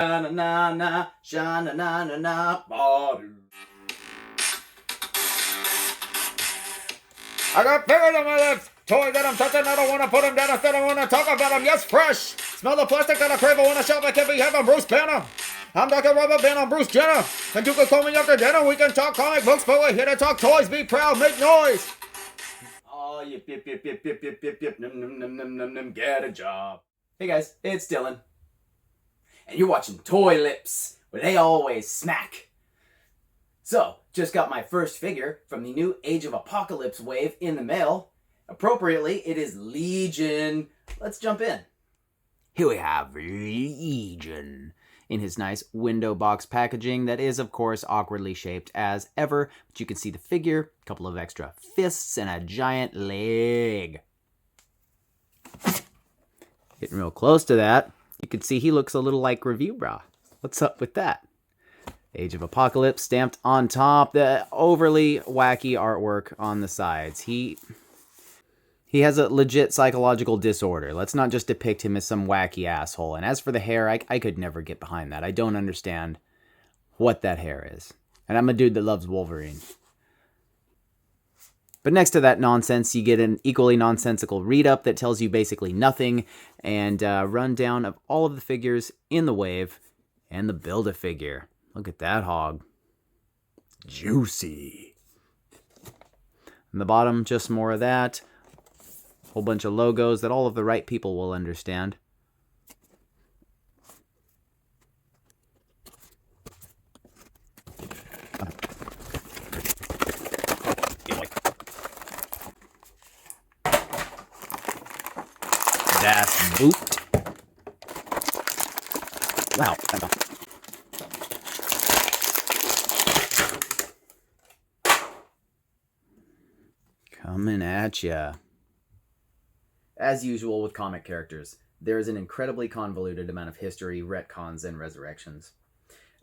Sha-na-na-na, sha-na-na-na-na, ba-doo. I got fingers on my lips, toys that I'm touching, I don't want to put them down, instead I want to talk about them, yes, fresh. Smell the plastic that I crave, I want to shop, I can't be having Bruce Banner. I'm Dr. Rubber Band, I'm Bruce Jenner. And you can call me after dinner, we can talk comic books, but we're here to talk toys, be proud, make noise. Oh, yip, yip, yip, yip, yip, yip, yip, yip, num, num, num, num, num, num, get a job. Hey guys, it's Dylan. And you're watching Toy Lips, where they always smack. So, just got my first figure from the new Age of Apocalypse wave in the mail. Appropriately, it is Legion. Let's jump in. Here we have Legion in his nice window box packaging that is, of course, awkwardly shaped as ever. But you can see the figure, a couple of extra fists, and a giant leg. Getting real close to that, you can see he looks a little like Review Bra. What's up with that? Age of Apocalypse stamped on top, the overly wacky artwork on the sides. He has a legit psychological disorder. Let's not just depict him as some wacky asshole. And as for the hair, I could never get behind that. I don't understand what that hair is. And I'm a dude that loves Wolverine. But next to that nonsense, you get an equally nonsensical read-up that tells you basically nothing, and a rundown of all of the figures in the wave, and the Build-A-Figure. Look at that hog. Juicy. On the bottom, just more of that. Whole bunch of logos that all of the right people will understand. That's booped. Wow. Coming at ya. As usual with comic characters, there is an incredibly convoluted amount of history, retcons, and resurrections.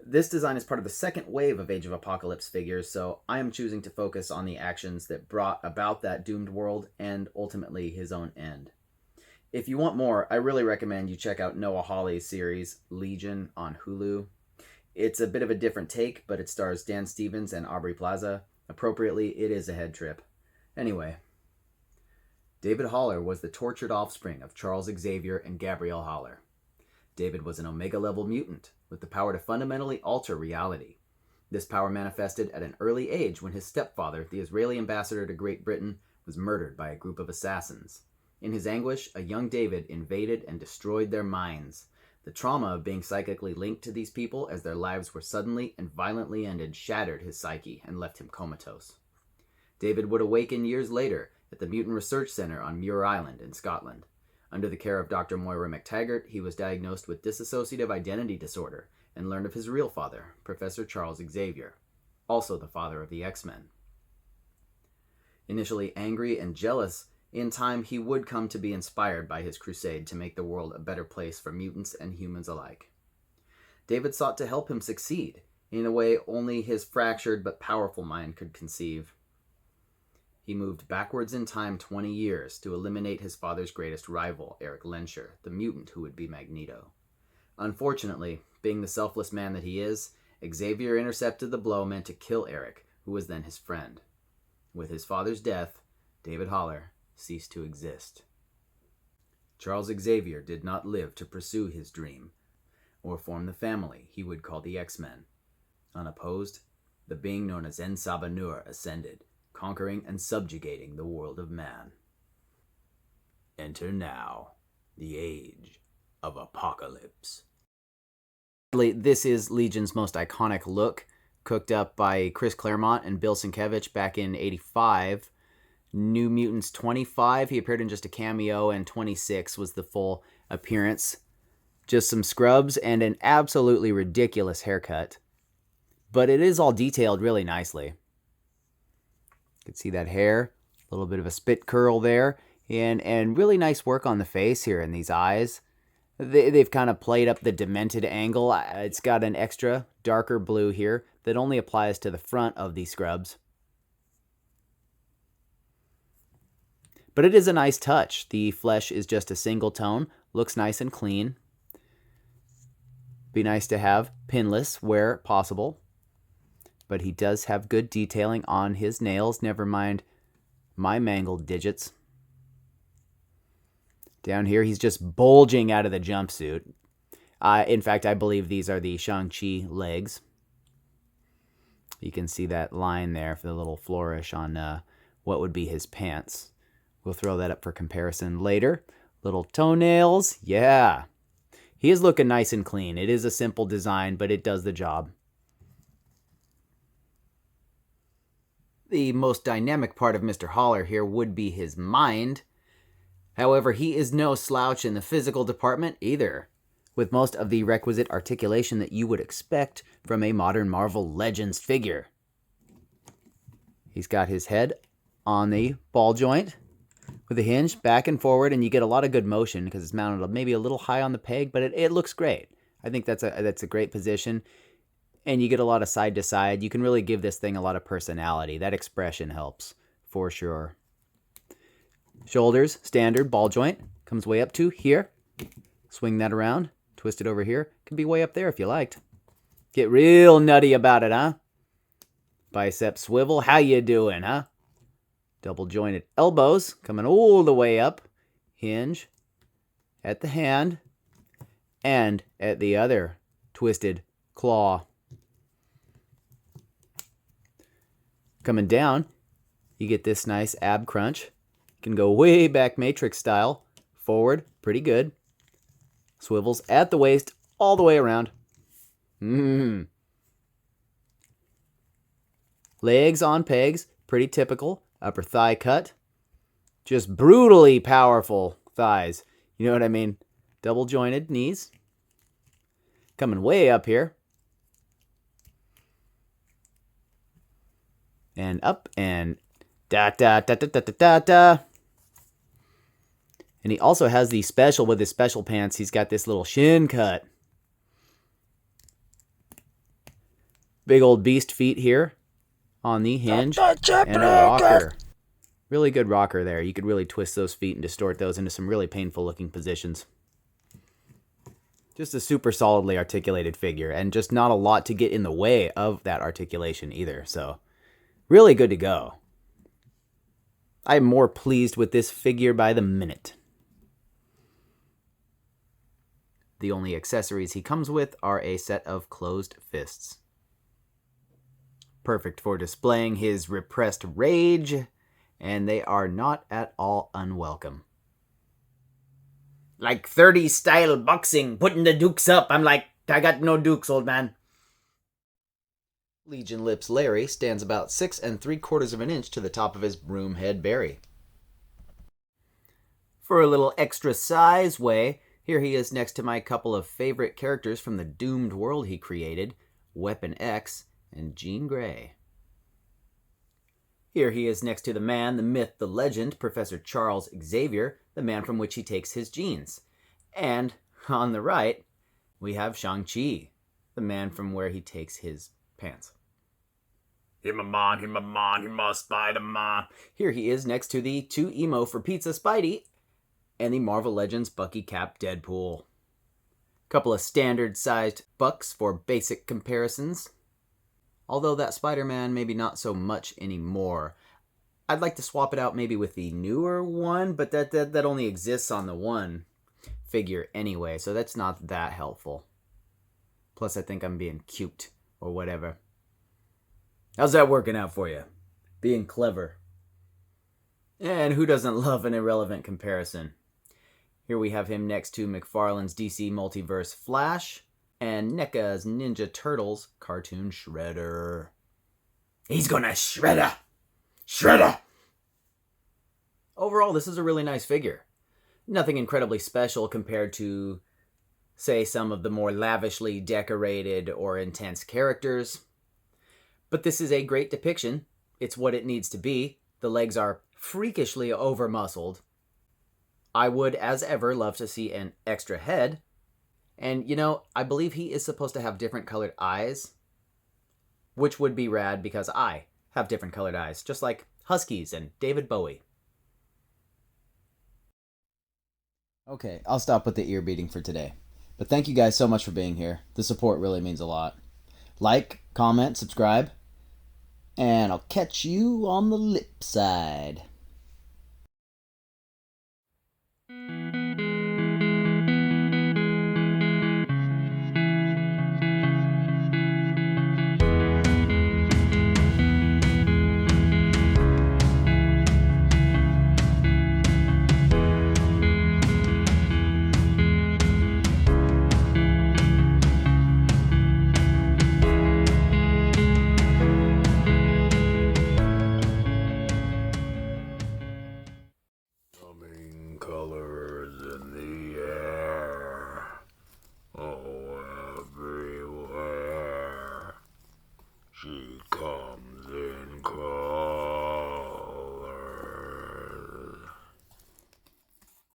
This design is part of the second wave of Age of Apocalypse figures, so I am choosing to focus on the actions that brought about that doomed world and ultimately his own end. If you want more, I really recommend you check out Noah Hawley's series, Legion, on Hulu. It's a bit of a different take, but it stars Dan Stevens and Aubrey Plaza. Appropriately, it is a head trip. Anyway, David Haller was the tortured offspring of Charles Xavier and Gabrielle Haller. David was an Omega-level mutant with the power to fundamentally alter reality. This power manifested at an early age when his stepfather, the Israeli ambassador to Great Britain, was murdered by a group of assassins. In his anguish, a young David invaded and destroyed their minds. The trauma of being psychically linked to these people as their lives were suddenly and violently ended shattered his psyche and left him comatose. David would awaken years later at the Mutant Research Center on Muir Island in Scotland. Under the care of Dr. Moira McTaggart, he was diagnosed with dissociative identity disorder and learned of his real father, Professor Charles Xavier, also the father of the X-Men. Initially angry and jealous, in time he would come to be inspired by his crusade to make the world a better place for mutants and humans alike. David sought to help him succeed, in a way only his fractured but powerful mind could conceive. He moved backwards in time 20 years to eliminate his father's greatest rival, Eric Lensher, the mutant who would be Magneto. Unfortunately, being the selfless man that he is, Xavier intercepted the blow meant to kill Eric, who was then his friend. With his father's death, David Haller ceased to exist. Charles Xavier did not live to pursue his dream, or form the family he would call the X-Men. Unopposed, the being known as En-Sabah-Nur ascended, conquering and subjugating the world of man. Enter now the Age of Apocalypse. This is Legion's most iconic look, cooked up by Chris Claremont and Bill Sienkiewicz back in '85. New Mutants 25, he appeared in just a cameo, and 26 was the full appearance. Just some scrubs and an absolutely ridiculous haircut. But it is all detailed really nicely. You can see that hair, a little bit of a spit curl there, and really nice work on the face here and these eyes. They've kind of played up the demented angle. It's got an extra darker blue here that only applies to the front of these scrubs. But it is a nice touch. The flesh is just a single tone, looks nice and clean. Be nice to have pinless where possible. But he does have good detailing on his nails. Never mind my mangled digits. Down here, he's just bulging out of the jumpsuit. In fact, I believe these are the Shang-Chi legs. You can see that line there for the little flourish on what would be his pants. We'll throw that up for comparison later. Little toenails. Yeah. He is looking nice and clean. It is a simple design, but it does the job. The most dynamic part of Mr. Holler here would be his mind. However, he is no slouch in the physical department either, with most of the requisite articulation that you would expect from a modern Marvel Legends figure. He's got his head on the ball joint with a hinge back and forward, and you get a lot of good motion because it's mounted maybe a little high on the peg, but it looks great. I think that's a great position, and you get a lot of side to side. You can really give this thing a lot of personality. That expression helps for sure. Shoulders, standard ball joint, comes way up to here. Swing that around, twist it over here. Can be way up there if you liked. Get real nutty about it, huh? Bicep swivel, how you doing, huh? Double jointed elbows, coming all the way up. Hinge at the hand and at the other twisted claw. Coming down, you get this nice ab crunch. Can go way back Matrix style. Forward, pretty good. Swivels at the waist, all the way around. Legs on pegs, pretty typical. Upper thigh cut. Just brutally powerful thighs. You know what I mean? Double jointed knees. Coming way up here. And up and da da da da da da da da. And he also has the special with his special pants. He's got this little shin cut. Big old beast feet here on the hinge. And a rocker. Really good rocker there. You could really twist those feet and distort those into some really painful looking positions. Just a super solidly articulated figure, and just not a lot to get in the way of that articulation either. So really good to go. I'm more pleased with this figure by the minute. The only accessories he comes with are a set of closed fists. Perfect for displaying his repressed rage, and they are not at all unwelcome. Like 30 style boxing, putting the dukes up. I'm like, I got no dukes, old man. Legion Lips Larry stands about 6 3/4 of an inch to the top of his broom head Barry. For a little extra size way, here he is next to my couple of favorite characters from the doomed world he created, Weapon X and Jean Grey. Here he is next to the man, the myth, the legend, Professor Charles Xavier, the man from which he takes his genes. And on the right, we have Shang-Chi, the man from where he takes his pants. Him a Spider-Man. Here he is next to the Too Emo for Pizza Spidey and the Marvel Legends Bucky Cap Deadpool. Couple of standard-sized bucks for basic comparisons. Although that Spider-Man maybe not so much anymore. I'd like to swap it out maybe with the newer one, but that only exists on the one figure anyway, so that's not that helpful. Plus, I think I'm being cute or whatever. How's that working out for you? Being clever. And who doesn't love an irrelevant comparison? Here we have him next to McFarlane's DC Multiverse Flash and NECA's Ninja Turtles cartoon Shredder. He's gonna Shredder! Shredder! Overall, this is a really nice figure. Nothing incredibly special compared to, say, some of the more lavishly decorated or intense characters. But this is a great depiction. It's what it needs to be. The legs are freakishly over-muscled. I would, as ever, love to see an extra head. And, you know, I believe he is supposed to have different colored eyes, which would be rad because I have different colored eyes, just like Huskies and David Bowie. Okay, I'll stop with the ear beating for today. But thank you guys so much for being here. The support really means a lot. Like, comment, subscribe, and I'll catch you on the lip side.